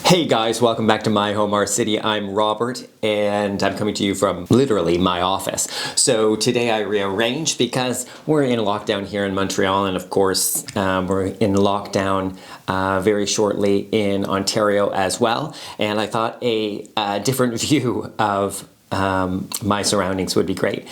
Hey guys, welcome back to My Home Our City. I'm Robert and I'm coming to you from literally my office. So today I rearranged because we're in lockdown here in Montreal, and of course we're in lockdown very shortly in Ontario as well. And I thought a different view of my surroundings would be great.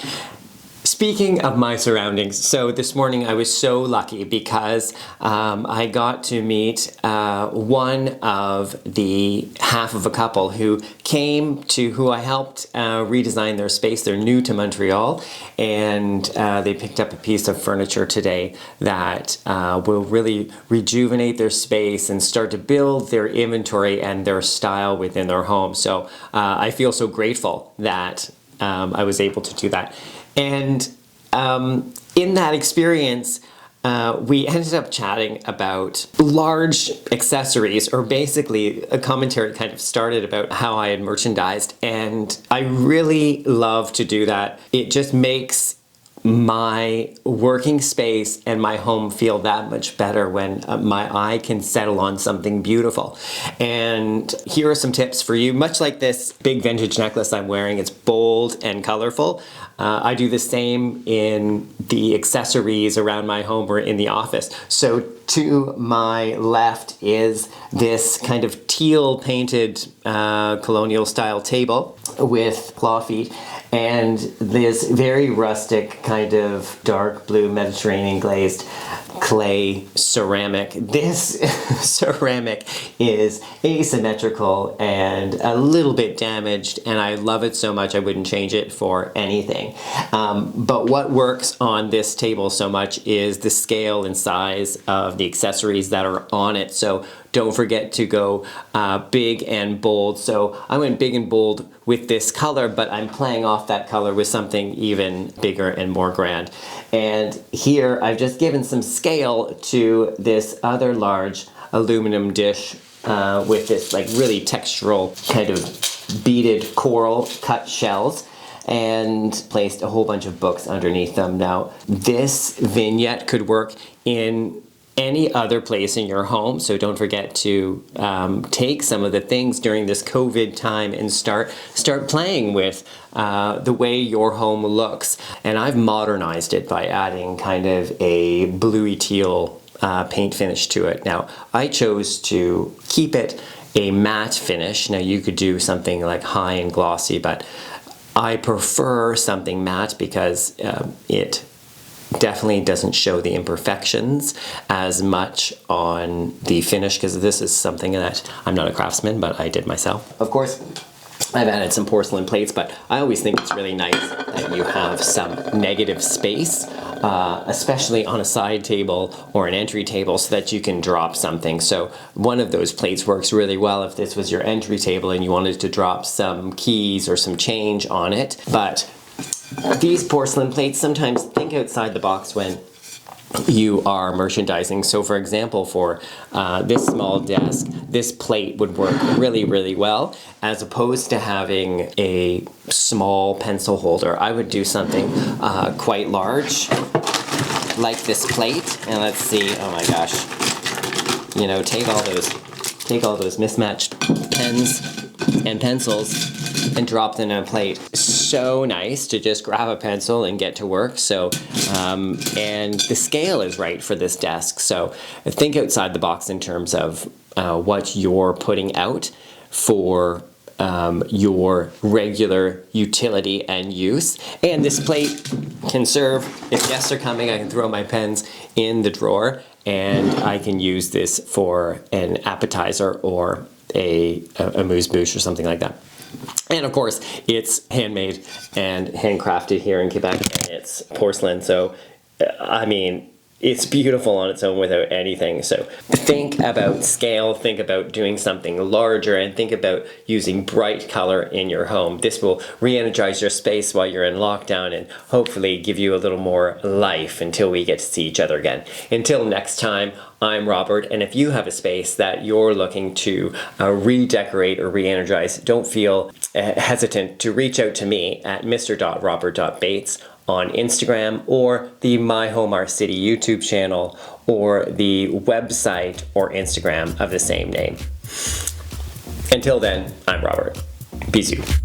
Speaking of my surroundings, so this morning I was so lucky because I got to meet one of the half of a couple who I helped redesign their space. They're new to Montreal, and they picked up a piece of furniture today that will really rejuvenate their space and start to build their inventory and their style within their home. So I feel so grateful that I was able to do that. And in that experience, we ended up chatting about large accessories, or basically a commentary kind of started about how I had merchandised. And I really love to do that. It just makes my working space and my home feel that much better when my eye can settle on something beautiful. And here are some tips for you. Much like this big vintage necklace I'm wearing, it's bold and colorful. I do the same in the accessories around my home or in the office. So to my left is this kind of teal painted colonial style table with claw feet, and this very rustic kind of dark blue Mediterranean glazed clay ceramic. This ceramic is asymmetrical and a little bit damaged, and I love it so much I wouldn't change it for anything. But what works on this table so much is the scale and size of the accessories that are on it. So don't forget to go big and bold. So I went big and bold with this color, but I'm playing off that color with something even bigger and more grand. And here I've just given some scale to this other large aluminum dish with this like really textural kind of beaded coral cut shells, and placed a whole bunch of books underneath them. Now, this vignette could work in any other place in your home, so don't forget to take some of the things during this COVID time and start playing with the way your home looks. And I've modernized it by adding kind of a bluey teal paint finish to it. Now, I chose to keep it a matte finish. Now, you could do something like high and glossy, but I prefer something matte because it definitely doesn't show the imperfections as much on the finish, because this is something that I'm not a craftsman, but I did myself. Of course, I've added some porcelain plates, but I always think it's really nice that you have some negative space, especially on a side table or an entry table, so that you can drop something. So one of those plates works really well if this was your entry table and you wanted to drop some keys or some change on it. But these porcelain plates, sometimes think outside the box when you are merchandising. So for example, for this small desk, this plate would work really, really well, as opposed to having a small pencil holder. I would do something quite large, like this plate. And let's see, oh my gosh, you know, take all those mismatched pens and pencils and drop them in a plate. So nice to just grab a pencil and get to work. So, and the scale is right for this desk. So think outside the box in terms of what you're putting out for your regular utility and use. And this plate can serve, if guests are coming, I can throw my pens in the drawer and I can use this for an appetizer or a amuse-bouche or something like that. And of course, it's handmade and handcrafted here in Quebec, and it's porcelain. So, I mean, it's beautiful on its own without anything. So think about scale, think about doing something larger, and think about using bright color in your home. This will re-energize your space while you're in lockdown and hopefully give you a little more life until we get to see each other again. Until next time, I'm Robert, and if you have a space that you're looking to redecorate or re-energize, don't feel hesitant to reach out to me at mr.robert.bates on Instagram, or the My Home Our City YouTube channel, or the website or Instagram of the same name. Until then, I'm Robert. Bisous.